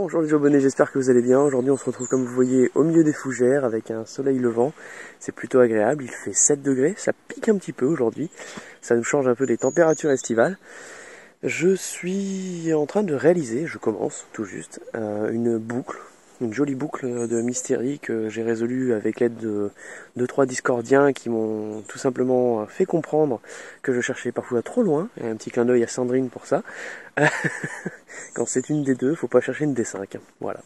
Bonjour les abonnés, j'espère que vous allez bien. Aujourd'hui on se retrouve comme vous voyez au milieu des fougères avec un soleil levant. C'est plutôt agréable, il fait 7 degrés, ça pique un petit peu aujourd'hui. Ça nous change un peu des températures estivales. Je suis en train de réaliser, je commence tout juste, une boucle. Une jolie boucle de Mystery que j'ai résolue avec l'aide de 2-3 discordiens qui m'ont tout simplement fait comprendre que je cherchais parfois trop loin. Et un petit clin d'œil à Sandrine pour ça. Quand c'est une des deux, faut pas chercher une des 5. Voilà.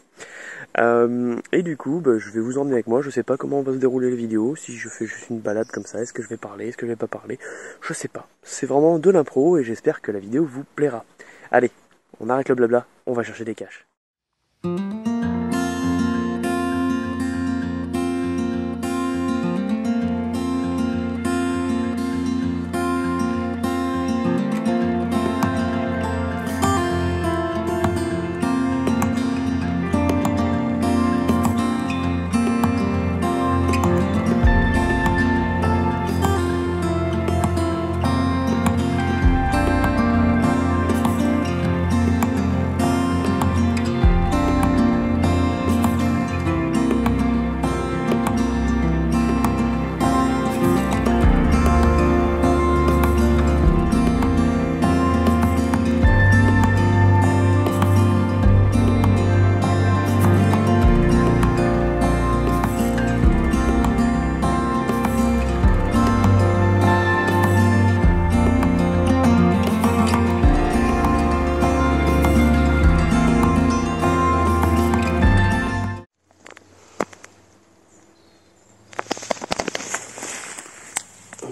Et du coup, je vais vous emmener avec moi. Je sais pas comment va se dérouler la vidéo. Si je fais juste une balade comme ça, est-ce que je vais parler, est-ce que je vais pas parler? Je sais pas. C'est vraiment de l'impro et j'espère que la vidéo vous plaira. Allez, on arrête le blabla, on va chercher des caches.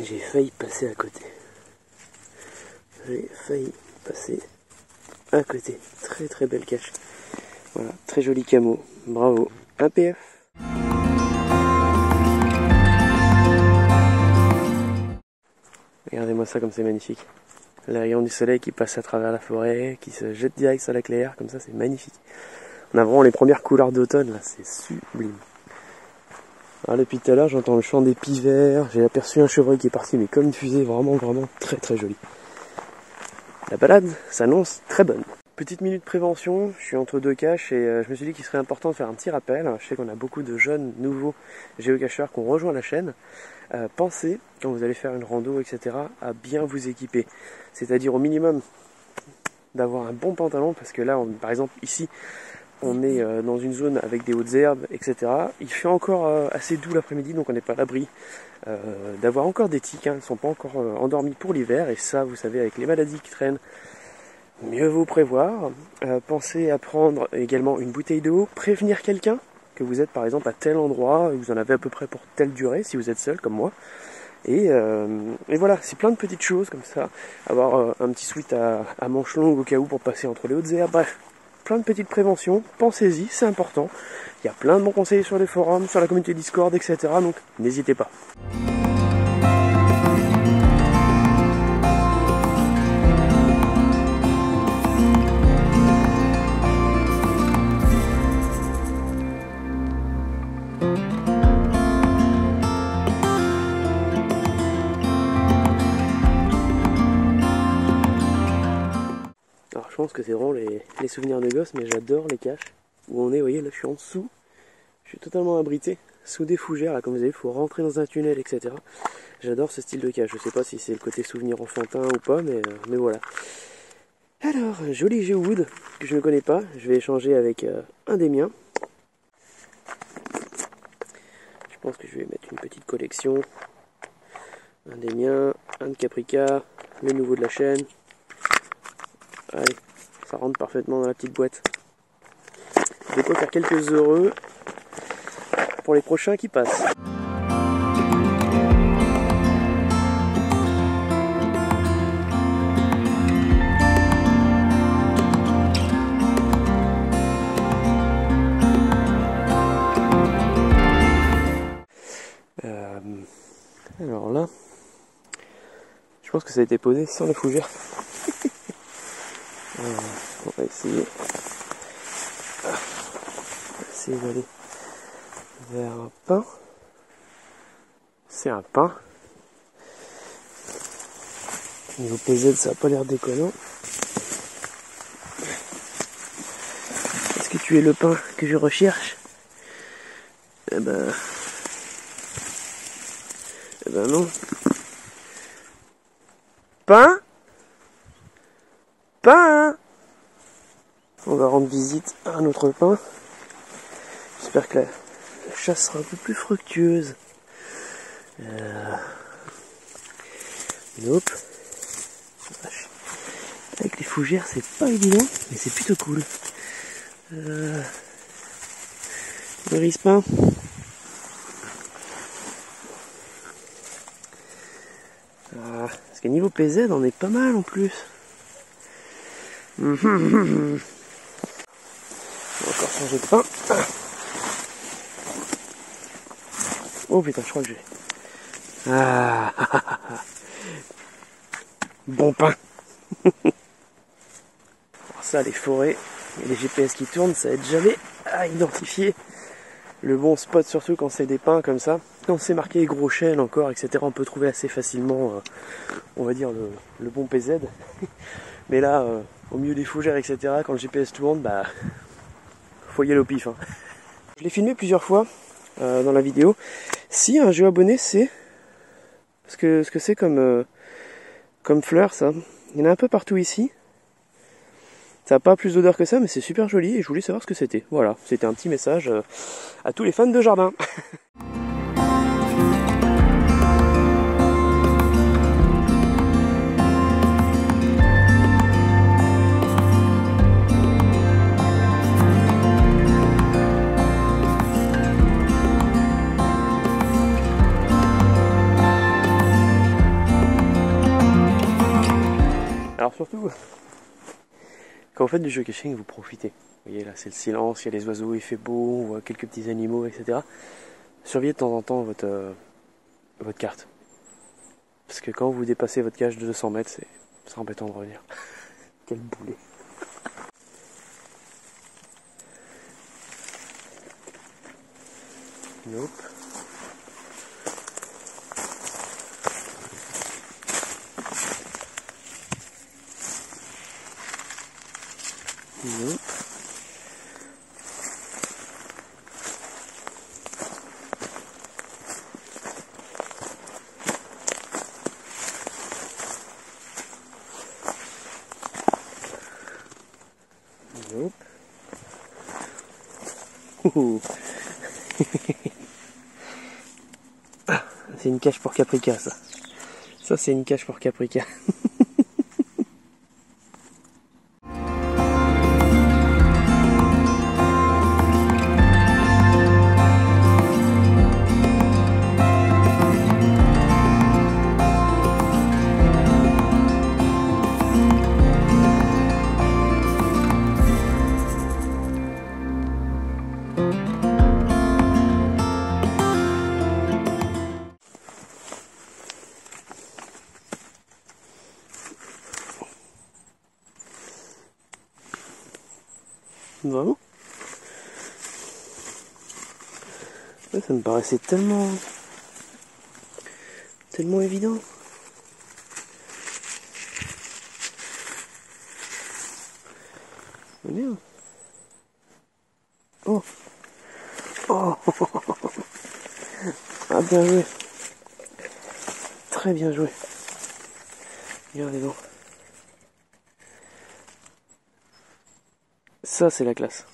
J'ai failli passer à côté. J'ai failli passer à côté. Très très belle cache. Voilà, très joli camo. Bravo. Un PF. Regardez-moi ça comme c'est magnifique. Les rayons du soleil qui passent à travers la forêt, qui se jettent direct sur la clairière, comme ça c'est magnifique. On a vraiment les premières couleurs d'automne là, c'est sublime. Alors depuis tout à l'heure j'entends le chant des pivers, j'ai aperçu un chevreuil qui est parti mais comme une fusée, vraiment très très joli. La balade s'annonce très bonne. Petite minute prévention, je suis entre deux caches et je me suis dit qu'il serait important de faire un petit rappel. Je sais qu'on a beaucoup de jeunes, nouveaux géocacheurs qui ont rejoint la chaîne. Pensez, quand vous allez faire une rando, etc., à bien vous équiper. C'est-à-dire au minimum d'avoir un bon pantalon parce que là, par exemple ici, on est dans une zone avec des hautes herbes, etc. Il fait encore assez doux l'après-midi, donc on n'est pas à l'abri d'avoir encore des tiques. Elles ne sont pas encore endormies pour l'hiver. Et ça, vous savez, avec les maladies qui traînent, mieux vaut prévoir. Pensez à prendre également une bouteille d'eau. Prévenir quelqu'un que vous êtes par exemple à tel endroit, et vous en avez à peu près pour telle durée, si vous êtes seul comme moi. Et voilà, c'est plein de petites choses comme ça. Avoir un petit sweat à manches longues au cas où pour passer entre les hautes herbes. Bref. Plein de petites préventions, pensez-y, c'est important. Il y a plein de bons conseils sur les forums, sur la communauté Discord, etc. Donc n'hésitez pas. Alors je pense que c'est vraiment les souvenirs de gosse, mais j'adore les caches où on est, vous voyez, là je suis en dessous, je suis totalement abrité, sous des fougères, là comme vous avez vu, il faut rentrer dans un tunnel, etc. J'adore ce style de cache, je sais pas si c'est le côté souvenir enfantin ou pas, mais voilà. Alors, joli Geowood, que je ne connais pas, je vais échanger avec un des miens. Je pense que je vais mettre une petite collection. Un des miens, un de Caprica, le nouveau de la chaîne. Allez, ça rentre parfaitement dans la petite boîte. De quoi faire quelques heureux pour les prochains qui passent. Alors là, je pense que ça a été posé sans les fougères. On va essayer. D'aller vers un pin. C'est un pin. Niveau PZ, ça n'a pas l'air déconnant. que tu es le pain que je recherche? Eh ben non. Pain? Pain? On va rendre visite à un autre pain. J'espère que la chasse sera un peu plus fructueuse. Nope. Avec les fougères, c'est pas évident, mais c'est plutôt cool. Le rispin. Parce que niveau PZ, on est pas mal en plus. On va encore changer de pain. Oh putain, je crois que j'ai. Ah, bon pain. Alors ça, les forêts et les GPS qui tournent, ça aide jamais à identifier le bon spot, surtout quand c'est des pins comme ça. Quand c'est marqué gros chêne encore, etc., on peut trouver assez facilement, on va dire, le bon PZ. Mais là, au milieu des fougères, etc., quand le GPS tourne, bah, faut y aller au pif. Hein. Je l'ai filmé plusieurs fois dans la vidéo. Si un géo-abonné, c'est ce que c'est comme fleur, ça. Il y en a un peu partout ici. Ça n'a pas plus d'odeur que ça, mais c'est super joli et je voulais savoir ce que c'était. Voilà, c'était un petit message à tous les fans de jardin. Alors surtout, quand vous faites du geocaching, vous profitez. Vous voyez là, c'est le silence, il y a les oiseaux, il fait beau, on voit quelques petits animaux, etc. Surveillez de temps en temps votre carte. Parce que quand vous dépassez votre cache de 200 mètres, c'est embêtant de revenir. Quel boulet. Nope. Nope. Nope. C'est une cache pour Caprica, ça. Ça, c'est une cache pour Caprica. Vraiment? Ouais, ça me paraissait tellement évident. Oh merde. Oh. Oh. Ah, bien joué. Très bien joué. Regardez donc. Ça, c'est la classe.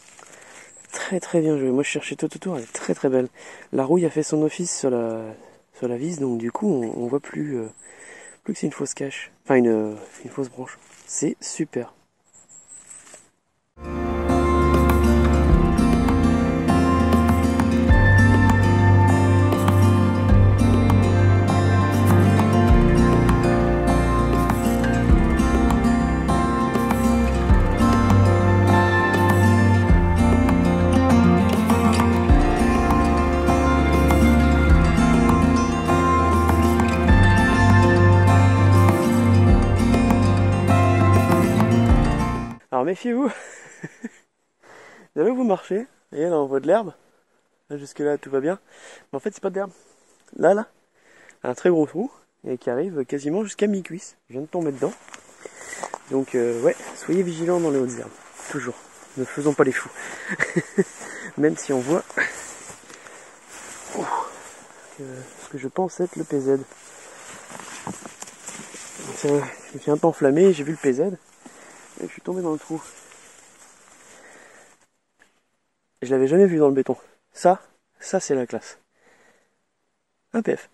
Très très bien joué. Moi, je cherchais tout autour, elle est très très belle. La rouille a fait son office sur la vis, donc du coup, on voit plus que c'est une fausse cache. Enfin, une fausse branche. C'est super. Alors méfiez-vous, là où vous marchez, vous voyez, là on voit de l'herbe, jusque là tout va bien, mais en fait c'est pas de l'herbe. Là, un très gros trou, et qui arrive quasiment jusqu'à mi-cuisse, je viens de tomber dedans. Donc ouais, soyez vigilants dans les hautes herbes, toujours. ne faisons pas les fous. Même si on voit ce que je pense être le PZ. Je me suis un peu enflammé, j'ai vu le PZ et je suis tombé dans le trou. Je l'avais jamais vu dans le béton. Ça c'est la classe. Un PF.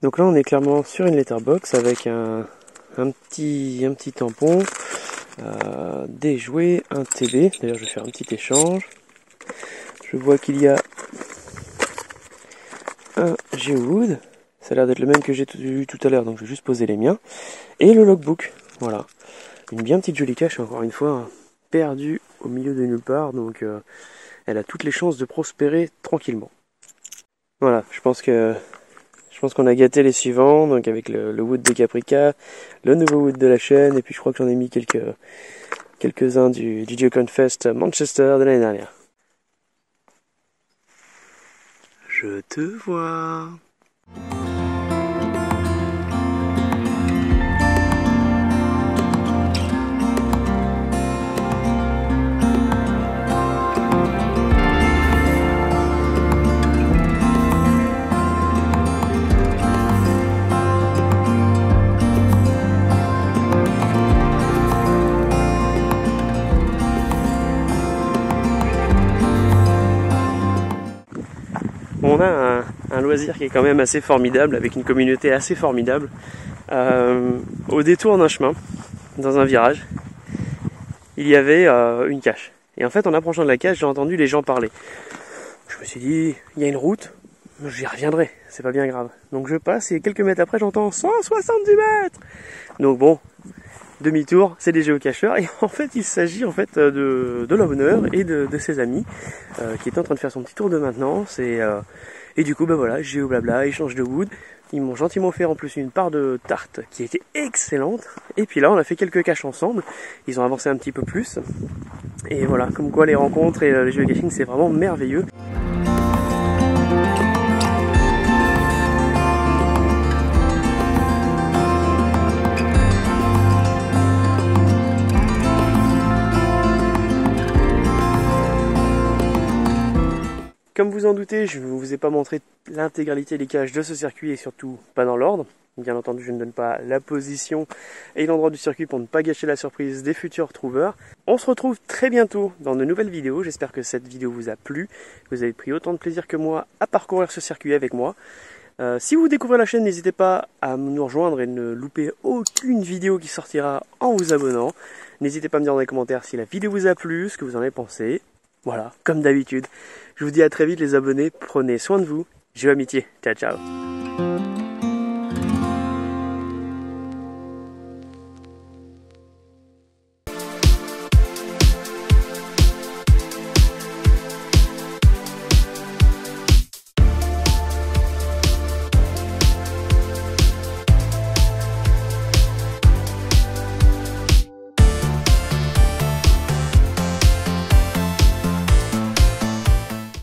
Donc là on est clairement sur une letterbox avec un petit tampon, des jouets, un TB. D'ailleurs je vais faire un petit échange. Je vois qu'il y a un Geowood, ça a l'air d'être le même que j'ai vu tout à l'heure, donc je vais juste poser les miens. Et le logbook, voilà. Une bien petite jolie cache, encore une fois, perdue au milieu de nulle part, donc elle a toutes les chances de prospérer tranquillement. Voilà, je pense qu'on a gâté les suivants, donc avec le wood de Caprica, le nouveau wood de la chaîne, et puis je crois que j'en ai mis quelques-uns du GeoConfest Manchester de l'année dernière. Je te vois. On a un loisir qui est quand même assez formidable, avec une communauté assez formidable. Au détour d'un chemin, dans un virage, il y avait une cache. Et en fait, en approchant de la cache, j'ai entendu les gens parler. Je me suis dit, il y a une route, j'y reviendrai, c'est pas bien grave. Donc je passe et quelques mètres après, j'entends 170 mètres. Donc bon, demi-tour, c'est des géocacheurs. Et en fait, il s'agit en fait de l'owner et de ses amis qui étaient en train de faire son petit tour de maintenance. Et du coup, bah voilà, géo blabla, échange de wood. Ils m'ont gentiment offert en plus une part de tarte qui était excellente. Et puis là, on a fait quelques caches ensemble. Ils ont avancé un petit peu plus. Et voilà, comme quoi les rencontres et le géocaching, c'est vraiment merveilleux. Comme vous en doutez, je ne vous ai pas montré l'intégralité des caches de ce circuit et surtout pas dans l'ordre. Bien entendu, je ne donne pas la position et l'endroit du circuit pour ne pas gâcher la surprise des futurs trouveurs. On se retrouve très bientôt dans de nouvelles vidéos. J'espère que cette vidéo vous a plu, que vous avez pris autant de plaisir que moi à parcourir ce circuit avec moi. Si vous découvrez la chaîne, n'hésitez pas à nous rejoindre et ne louper aucune vidéo qui sortira en vous abonnant. N'hésitez pas à me dire dans les commentaires si la vidéo vous a plu, ce que vous en avez pensé. Voilà, comme d'habitude. Je vous dis à très vite les abonnés, prenez soin de vous. J'ai amitié. Ciao ciao.